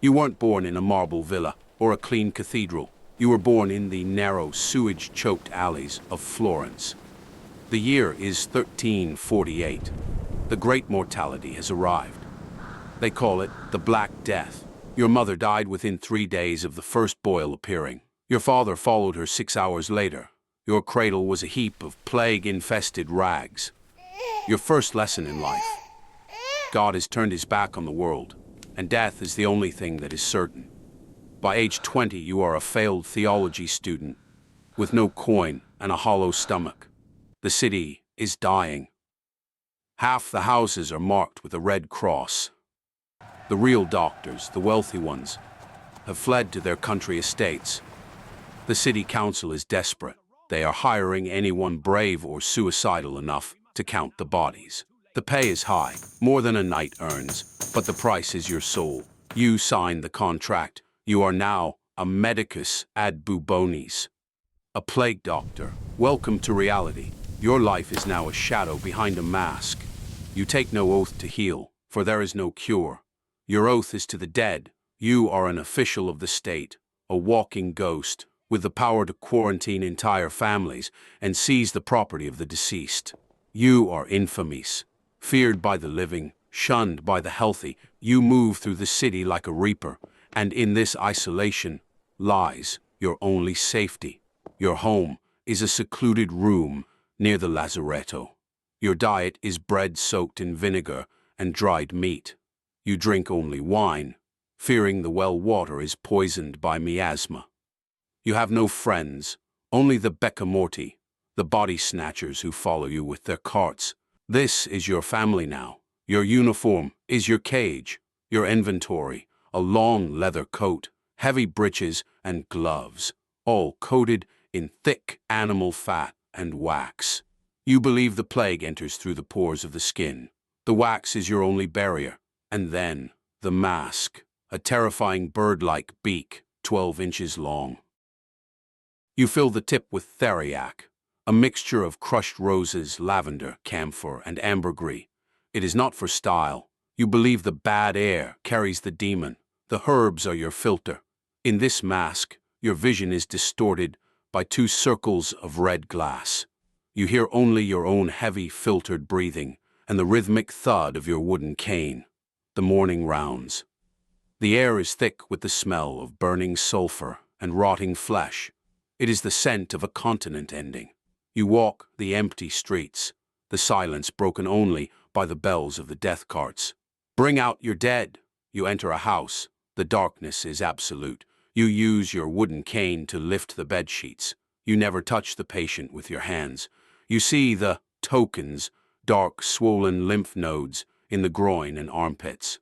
You weren't born in a marble villa or a clean cathedral. You were born in the narrow, sewage-choked alleys of Florence. The year is 1348. The Great Mortality has arrived. They call it the Black Death. Your mother died within 3 days of the first boil appearing. Your father followed her 6 hours later. Your cradle was a heap of plague-infested rags. Your first lesson in life. God has turned his back on the world, and death is the only thing that is certain. By age 20, you are a failed theology student, with no coin and a hollow stomach. The city is dying. Half the houses are marked with a red cross. The real doctors, the wealthy ones, have fled to their country estates. The city council is desperate. They are hiring anyone brave or suicidal enough to count the bodies. The pay is high, more than a knight earns, but the price is your soul. You signed the contract. You are now a medicus ad bubonis, a plague doctor. Welcome to reality. Your life is now a shadow behind a mask. You take no oath to heal, for there is no cure. Your oath is to the dead. You are an official of the state, a walking ghost, with the power to quarantine entire families and seize the property of the deceased. You are infamies, feared by the living, shunned by the healthy. You move through the city like a reaper, and in this isolation lies your only safety. Your home is a secluded room near the lazaretto. Your diet is bread soaked in vinegar and dried meat. You drink only wine, fearing the well water is poisoned by miasma. You have no friends, only the beccamorti, the body snatchers who follow you with their carts. This is your family now. Your uniform is your cage, your inventory, a long leather coat, heavy breeches and gloves, all coated in thick animal fat and wax. You believe the plague enters through the pores of the skin. The wax is your only barrier. And then, the mask, a terrifying bird-like beak, 12 inches long. You fill the tip with theriac, a mixture of crushed roses, lavender, camphor, and ambergris. It is not for style. You believe the bad air carries the demon. The herbs are your filter. In this mask, your vision is distorted by 2 circles of red glass. You hear only your own heavy, filtered breathing and the rhythmic thud of your wooden cane. The morning rounds. The air is thick with the smell of burning sulfur and rotting flesh. It is the scent of a continent ending. You walk the empty streets, the silence broken only by the bells of the death carts. Bring out your dead. You enter a house. The darkness is absolute. You use your wooden cane to lift the bed sheets. You never touch the patient with your hands. You see the tokens, dark, swollen lymph nodes in the groin and armpits.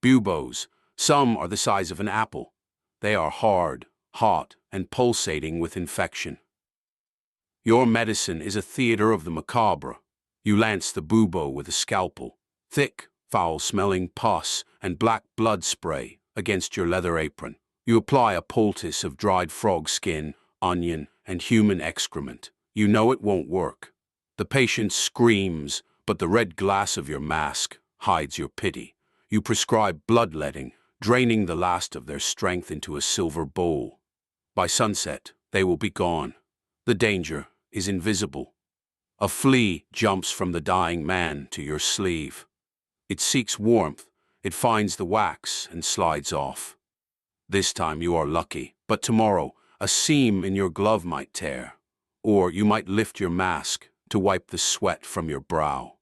Buboes. Some are the size of an apple. They are hard, hot, and pulsating with infection. Your medicine is a theater of the macabre. You lance the bubo with a scalpel. Thick, foul-smelling pus and black blood spray against your leather apron. You apply a poultice of dried frog skin, onion, and human excrement. You know it won't work. The patient screams, but the red glass of your mask hides your pity. You prescribe bloodletting, draining the last of their strength into a silver bowl. By sunset, they will be gone. The danger is invisible. A flea jumps from the dying man to your sleeve. It seeks warmth, it finds the wax and slides off. This time you are lucky, but tomorrow a seam in your glove might tear, or you might lift your mask to wipe the sweat from your brow.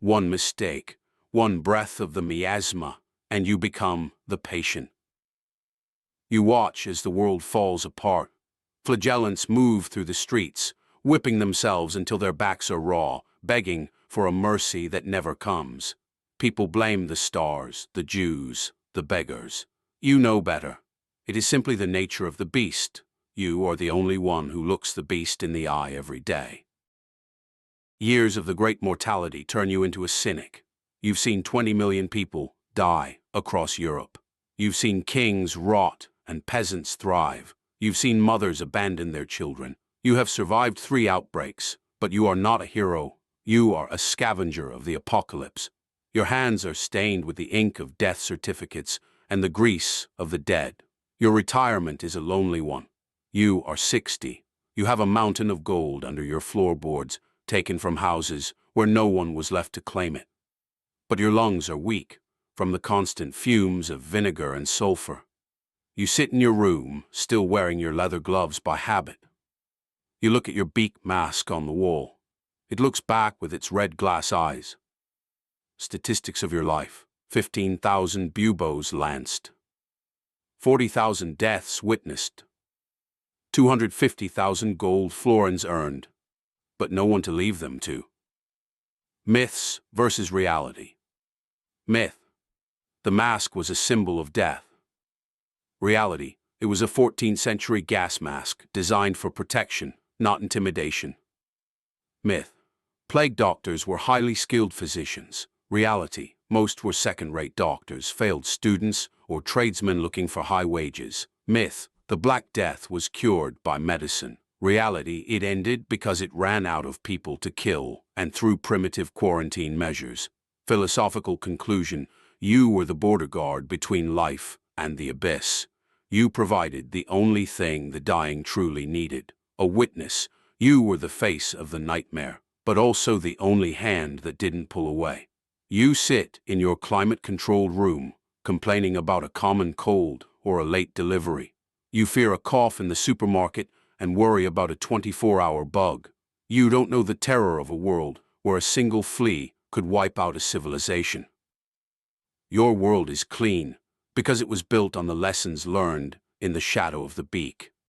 One mistake, one breath of the miasma, and you become the patient. You watch as the world falls apart. Flagellants move through the streets, whipping themselves until their backs are raw, begging for a mercy that never comes. People blame the stars, the Jews, the beggars. You know better. It is simply the nature of the beast. You are the only one who looks the beast in the eye every day. Years of the Great Mortality turn you into a cynic. You've seen 20 million people die across Europe. You've seen kings rot and peasants thrive. You've seen mothers abandon their children. You have survived 3 outbreaks, but you are not a hero. You are a scavenger of the apocalypse. Your hands are stained with the ink of death certificates, and the grease of the dead. Your retirement is a lonely one. You are 60. You have a mountain of gold under your floorboards, taken from houses where no one was left to claim it. But your lungs are weak from the constant fumes of vinegar and sulfur. You sit in your room, still wearing your leather gloves by habit. You look at your Beak mask on the wall. It looks back with its red glass eyes. Statistics of your life: 15,000 Buboes lanced, 40,000 deaths witnessed, 250,000 gold florins earned, but no one to leave them to. Myths versus reality. Myth: the mask was a symbol of death. Reality: it was a 14th century gas mask designed for protection, not intimidation. Myth: plague doctors were highly skilled physicians. Reality: most were second-rate doctors, failed students, or tradesmen looking for high wages. Myth: the Black Death was cured by medicine. Reality: it ended because it ran out of people to kill, and through primitive quarantine measures. Philosophical conclusion: you were the border guard between life and the abyss. You provided the only thing the dying truly needed: a witness. You were the face of the nightmare, but also the only hand that didn't pull away. You sit in your climate-controlled room, complaining about a common cold or a late delivery. You fear a cough in the supermarket and worry about a 24-hour bug. You don't know the terror of a world where a single flea could wipe out a civilization. Your world is clean because it was built on the lessons learned in the shadow of the Beak.